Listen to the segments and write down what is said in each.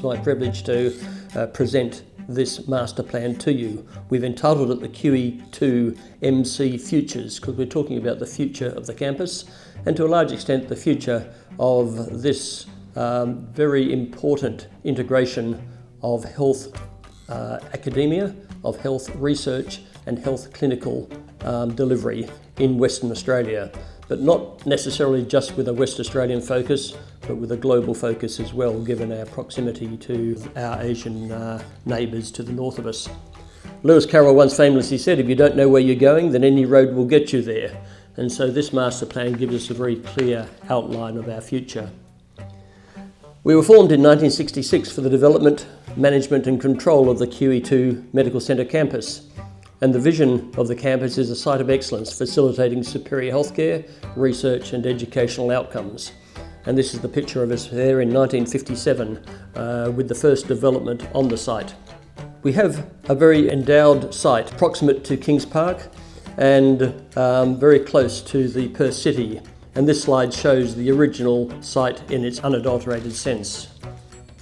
my privilege to present this master plan to you. We've entitled it the QEIIMC Futures because we're talking about the future of the campus and to a large extent the future of this very important integration of health academia, of health research and health clinical delivery in Western Australia, but not necessarily just with a West Australian focus, but with a global focus as well, given our proximity to our Asian neighbours to the north of us. Lewis Carroll once famously said, if you don't know where you're going, then any road will get you there. And so this master plan gives us a very clear outline of our future. We were formed in 1966 for the development, management and control of the QE2 Medical Centre campus. And the vision of the campus is a site of excellence facilitating superior healthcare, research and educational outcomes. And this is the picture of us there in 1957 with the first development on the site. We have a very endowed site proximate to Kings Park and very close to the Perth City. And this slide shows the original site in its unadulterated sense.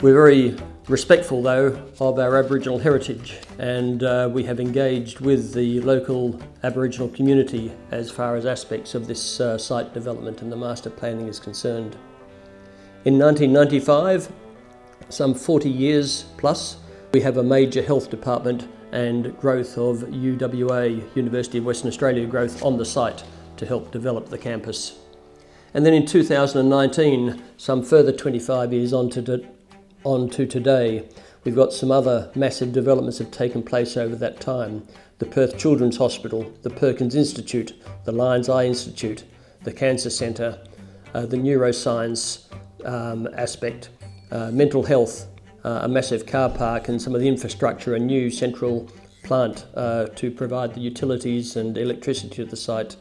We're very respectful though of our Aboriginal heritage and we have engaged with the local Aboriginal community as far as aspects of this site development and the master planning is concerned. In 1995, some 40 years plus, we have a major health department and growth of UWA, University of Western Australia growth on the site to help develop the campus. And then in 2019, some further 25 years on to today, we've got some other massive developments have taken place over that time. The Perth Children's Hospital, the Perkins Institute, the Lions Eye Institute, the Cancer Centre, the neuroscience aspect, mental health, a massive car park and some of the infrastructure, a new central plant to provide the utilities and electricity to the site,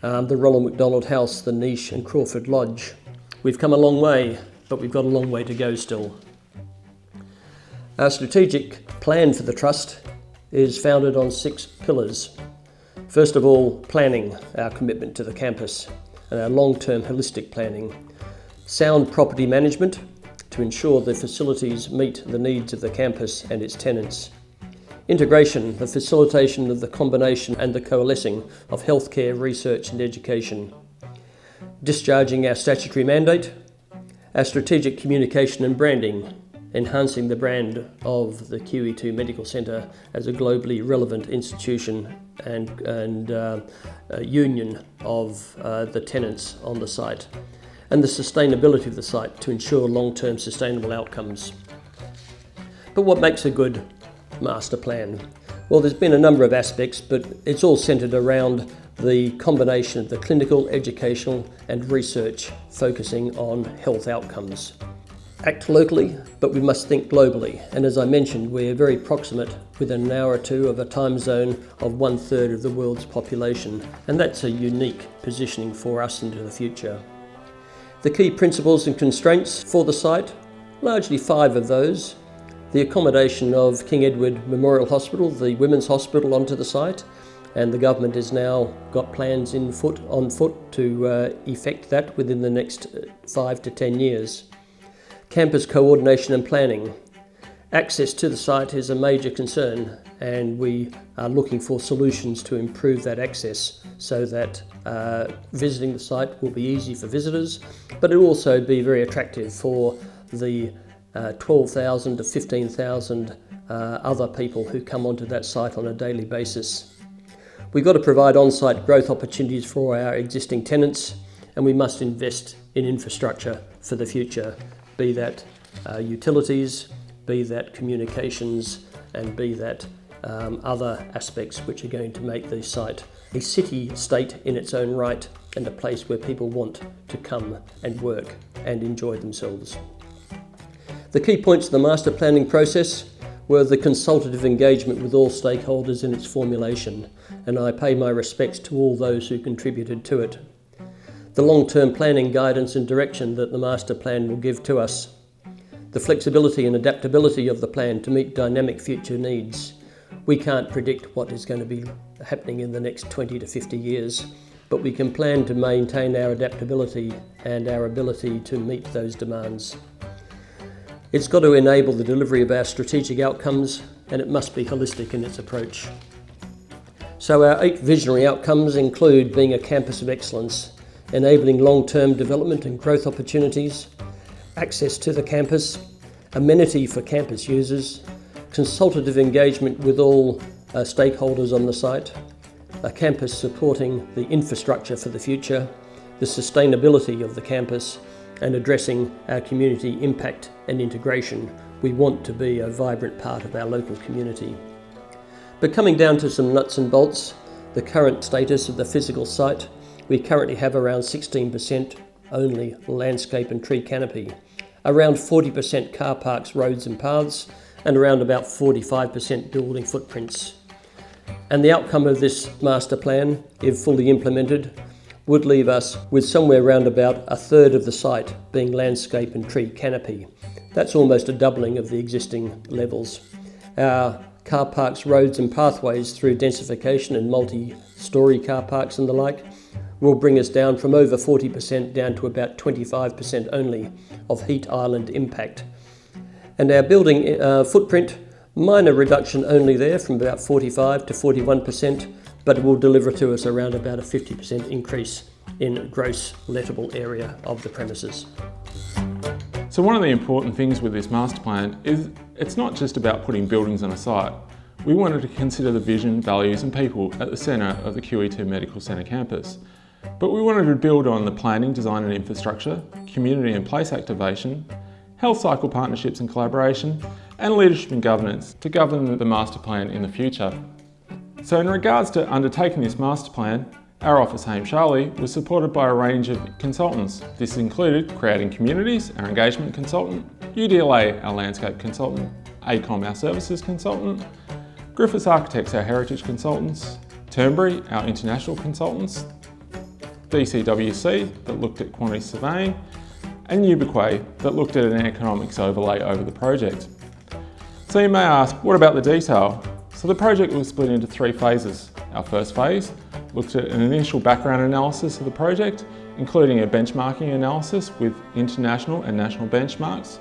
the Ronald McDonald House, the Niche and Crawford Lodge. We've come a long way, but we've got a long way to go still. Our strategic plan for the Trust is founded on 6 pillars. First of all, planning, our commitment to the campus and our long-term holistic planning. Sound property management to ensure the facilities meet the needs of the campus and its tenants. Integration, the facilitation of the combination and the coalescing of healthcare, research and education. Discharging our statutory mandate. Our strategic communication and branding, enhancing the brand of the QE2 Medical Centre as a globally relevant institution and union of the tenants on the site. And the sustainability of the site to ensure long-term sustainable outcomes. But what makes a good master plan? Well, there's been a number of aspects, but it's all centred around the combination of the clinical, educational and research focusing on health outcomes. Act locally, but we must think globally. And as I mentioned, we're very proximate within an hour or two of a time zone of 1/3 of the world's population. And that's a unique positioning for us into the future. The key principles and constraints for the site, largely 5 of those. The accommodation of King Edward Memorial Hospital, the Women's Hospital, onto the site, and the government has now got plans on foot to effect that within the next 5 to 10 years. Campus coordination and planning. Access to the site is a major concern and we are looking for solutions to improve that access so that visiting the site will be easy for visitors, but it will also be very attractive for the 12,000 to 15,000 other people who come onto that site on a daily basis. We've got to provide on-site growth opportunities for our existing tenants and we must invest in infrastructure for the future, be that utilities, be that communications and be that other aspects which are going to make the site a city-state in its own right and a place where people want to come and work and enjoy themselves. The key points of the master planning process were the consultative engagement with all stakeholders in its formulation, and I pay my respects to all those who contributed to it. The long-term planning guidance and direction that the master plan will give to us. The flexibility and adaptability of the plan to meet dynamic future needs. We can't predict what is going to be happening in the next 20 to 50 years, but we can plan to maintain our adaptability and our ability to meet those demands. It's got to enable the delivery of our strategic outcomes, and it must be holistic in its approach. So our 8 visionary outcomes include being a campus of excellence, enabling long-term development and growth opportunities, access to the campus, amenity for campus users, consultative engagement with all stakeholders on the site, a campus supporting the infrastructure for the future, the sustainability of the campus, and addressing our community impact and integration. We want to be a vibrant part of our local community. But coming down to some nuts and bolts, the current status of the physical site, we currently have around 16% only landscape and tree canopy, around 40% car parks, roads and paths, and around about 45% building footprints. And the outcome of this master plan, if fully implemented, would leave us with somewhere around about a third of the site being landscape and tree canopy. That's almost a doubling of the existing levels. Our car parks, roads and pathways through densification and multi-storey car parks and the like will bring us down from over 40% down to about 25% only of heat island impact. And our building footprint, minor reduction only there from about 45 to 41%, but it will deliver to us around about a 50% increase in gross lettable area of the premises. So one of the important things with this master plan is it's not just about putting buildings on a site. We wanted to consider the vision, values and people at the centre of the QE2 Medical Centre campus. But we wanted to build on the planning, design and infrastructure, community and place activation, health cycle partnerships and collaboration, and leadership and governance to govern the master plan in the future. So in regards to undertaking this master plan, our office, Haim Charlie, was supported by a range of consultants. This included Creating Communities, our engagement consultant, UDLA, our landscape consultant, ACOM, our services consultant, Griffiths Architects, our heritage consultants, Turnberry, our international consultants, DCWC, that looked at quantity surveying, and Ubiquay, that looked at an economics overlay over the project. So you may ask, what about the detail? So the project was split into 3 phases. Our first phase looked at an initial background analysis of the project, including a benchmarking analysis with international and national benchmarks.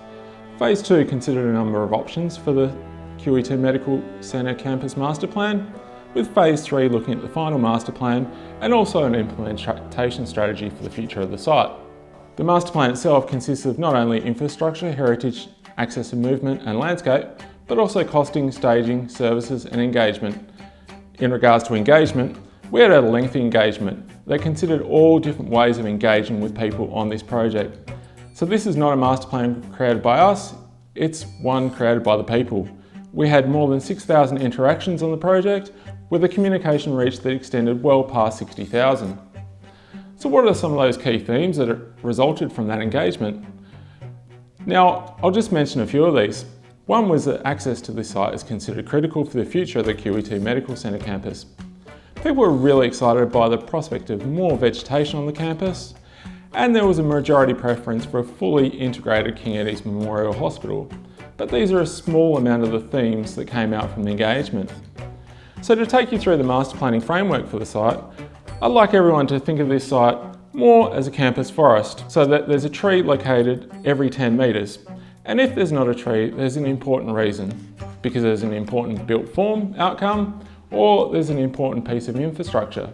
Phase 2 considered a number of options for the QE2 Medical Centre Campus Master Plan, with Phase 3 looking at the final master plan and also an implementation strategy for the future of the site. The master plan itself consists of not only infrastructure, heritage, access and movement and landscape, but also costing, staging, services and engagement. In regards to engagement, we had a lengthy engagement that considered all different ways of engaging with people on this project. So this is not a master plan created by us, it's one created by the people. We had more than 6,000 interactions on the project with a communication reach that extended well past 60,000. So what are some of those key themes that resulted from that engagement? Now, I'll just mention a few of these. One was that access to this site is considered critical for the future of the QE2 Medical Centre campus. People were really excited by the prospect of more vegetation on the campus, and there was a majority preference for a fully integrated King Eddie's Memorial Hospital. But these are a small amount of the themes that came out from the engagement. So to take you through the master planning framework for the site, I'd like everyone to think of this site more as a campus forest, so that there's a tree located every 10 metres. And if there's not a tree, there's an important reason, because there's an important built form outcome, or there's an important piece of infrastructure.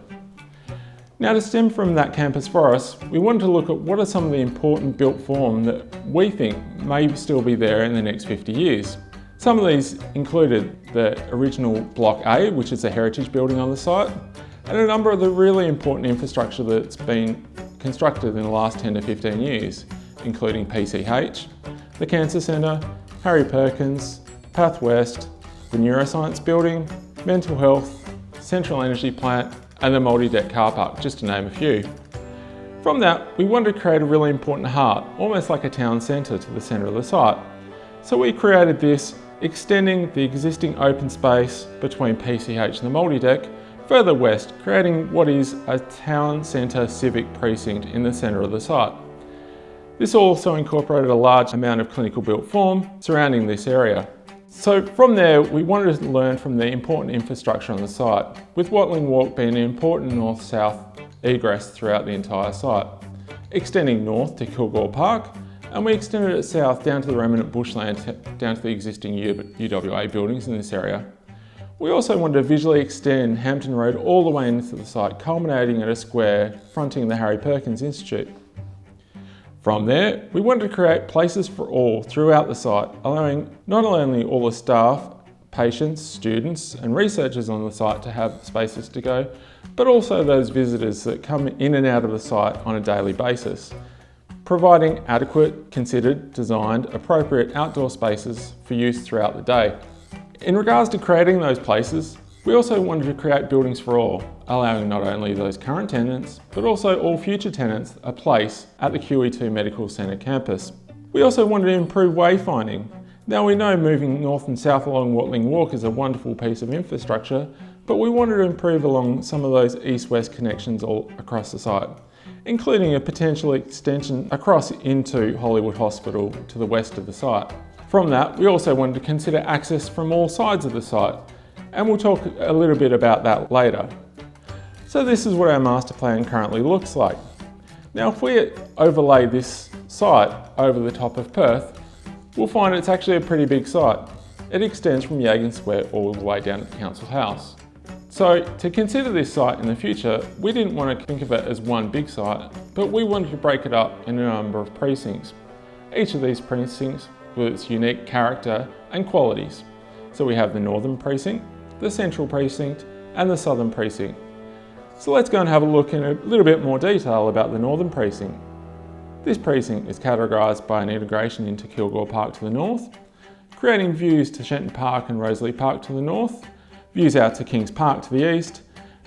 Now, to stem from that campus forest, we wanted to look at what are some of the important built form that we think may still be there in the next 50 years. Some of these included the original Block A, which is a heritage building on the site, and a number of the really important infrastructure that's been constructed in the last 10 to 15 years, including PCH, the Cancer Centre, Harry Perkins, Path West, the Neuroscience Building, Mental Health, Central Energy Plant, and the multi-deck car park, just to name a few. From that, we wanted to create a really important heart, almost like a town centre to the centre of the site. So we created this, extending the existing open space between PCH and the multi-deck further west, creating what is a town centre civic precinct in the centre of the site. This also incorporated a large amount of clinical built form surrounding this area. So from there, we wanted to learn from the important infrastructure on the site, with Watling Walk being an important north-south egress throughout the entire site, extending north to Kilgore Park and we extended it south down to the remnant bushland, down to the existing UWA buildings in this area. We also wanted to visually extend Hampton Road all the way into the site, culminating at a square fronting the Harry Perkins Institute. From there, we wanted to create places for all throughout the site, allowing not only all the staff, patients, students and researchers on the site to have spaces to go, but also those visitors that come in and out of the site on a daily basis, providing adequate, considered, designed, appropriate outdoor spaces for use throughout the day. In regards to creating those places, we also wanted to create buildings for all, allowing not only those current tenants, but also all future tenants a place at the QE2 Medical Centre campus. We also wanted to improve wayfinding. Now we know moving north and south along Watling Walk is a wonderful piece of infrastructure, but we wanted to improve along some of those east-west connections all across the site, including a potential extension across into Hollywood Hospital to the west of the site. From that, we also wanted to consider access from all sides of the site, and we'll talk a little bit about that later. So this is what our master plan currently looks like. Now if we overlay this site over the top of Perth, we'll find it's actually a pretty big site. It extends from Yagan Square all the way down to the Council House. So to consider this site in the future, we didn't want to think of it as one big site, but we wanted to break it up in a number of precincts. Each of these precincts with its unique character and qualities. So we have the Northern Precinct, the Central Precinct and the Southern Precinct. So let's go and have a look in a little bit more detail about the Northern Precinct. This precinct is categorised by an integration into Kilgore Park to the north, creating views to Shenton Park and Rosalie Park to the north, views out to Kings Park to the east,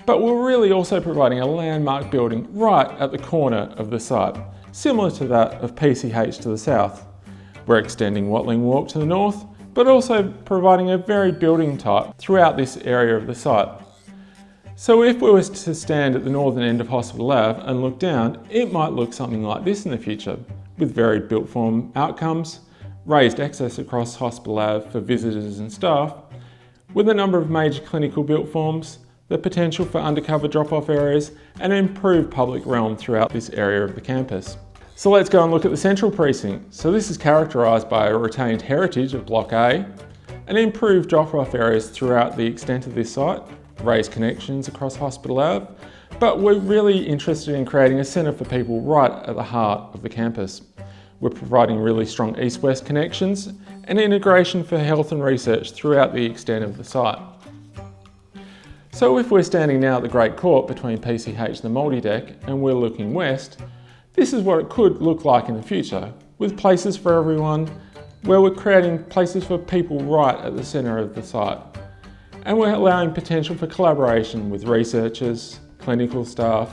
but we're really also providing a landmark building right at the corner of the site, similar to that of PCH to the south. We're extending Watling Walk to the north, but also providing a varied building type throughout this area of the site. So if we were to stand at the northern end of Hospital Ave and look down, it might look something like this in the future, with varied built form outcomes, raised access across Hospital Ave for visitors and staff, with a number of major clinical built forms, the potential for undercover drop-off areas, and an improved public realm throughout this area of the campus. So let's go and look at the Central Precinct. So this is characterised by a retained heritage of Block A, and improved drop-off areas throughout the extent of this site, raised connections across Hospital Ave, but we're really interested in creating a centre for people right at the heart of the campus. We're providing really strong east-west connections and integration for health and research throughout the extent of the site. So if we're standing now at the Great Court between PCH and the multi-deck and we're looking west, this is what it could look like in the future, with places for everyone, where we're creating places for people right at the centre of the site. And we're allowing potential for collaboration with researchers, clinical staff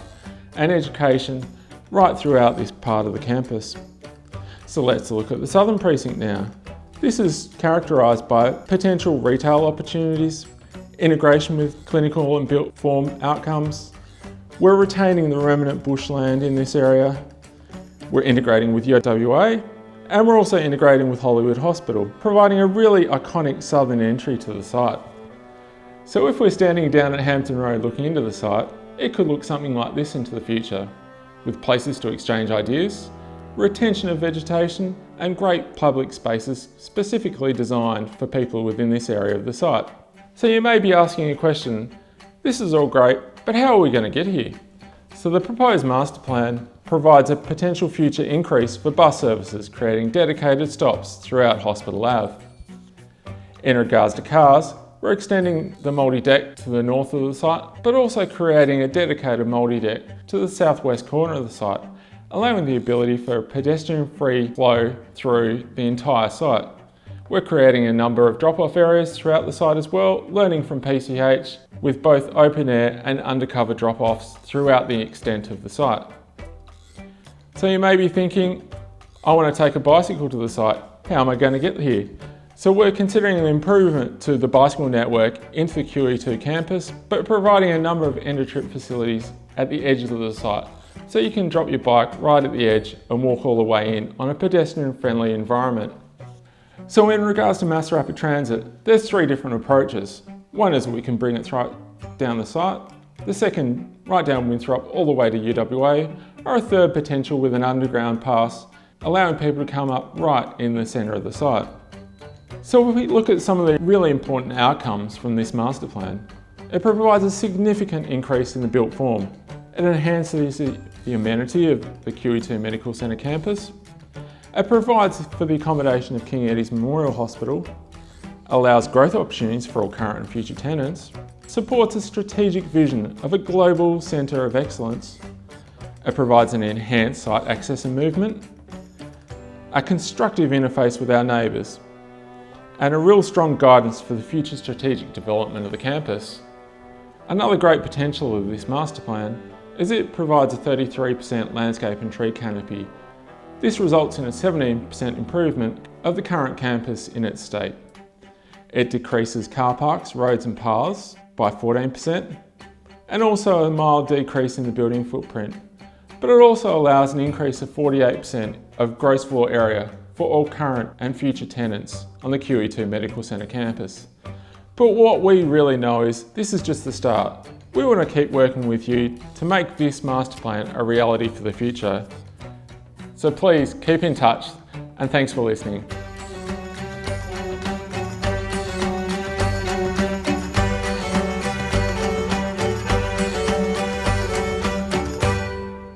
and education right throughout this part of the campus. So let's look at the Southern Precinct now. This is characterised by potential retail opportunities, integration with clinical and built form outcomes. We're retaining the remnant bushland in this area. We're integrating with UWA, and we're also integrating with Hollywood Hospital, providing a really iconic southern entry to the site. So if we're standing down at Hampton Road looking into the site, it could look something like this into the future, with places to exchange ideas, retention of vegetation, and great public spaces specifically designed for people within this area of the site. So you may be asking a question, this is all great, but how are we going to get here? So the proposed master plan provides a potential future increase for bus services, creating dedicated stops throughout Hospital Ave. In regards to cars, we're extending the multi-deck to the north of the site, but also creating a dedicated multi-deck to the southwest corner of the site, allowing the ability for a pedestrian-free flow through the entire site. We're creating a number of drop-off areas throughout the site as well, learning from PCH, with both open air and undercover drop-offs throughout the extent of the site. So you may be thinking, I want to take a bicycle to the site, how am I going to get here? So we're considering an improvement to the bicycle network into the QE2 campus, but providing a number of end-of-trip facilities at the edges of the site. So you can drop your bike right at the edge and walk all the way in on a pedestrian-friendly environment. So in regards to mass rapid transit, there's three different approaches. One is we can bring it right down the site. The second, right down Winthrop all the way to UWA, or a third potential with an underground pass allowing people to come up right in the centre of the site. So if we look at some of the really important outcomes from this master plan, it provides a significant increase in the built form. It enhances the amenity of the QE2 Medical Centre campus. It provides for the accommodation of King Eddie's Memorial Hospital, allows growth opportunities for all current and future tenants, supports a strategic vision of a global centre of excellence. It provides an enhanced site access and movement, a constructive interface with our neighbours, and a real strong guidance for the future strategic development of the campus. Another great potential of this master plan is it provides a 33% landscape and tree canopy. This results in a 17% improvement of the current campus in its state. It decreases car parks, roads and paths by 14%, and also a mild decrease in the building footprint. But it also allows an increase of 48% of gross floor area for all current and future tenants on the QE2 Medical Centre campus. But what we really know is this is just the start. We want to keep working with you to make this master plan a reality for the future. So please keep in touch, and thanks for listening.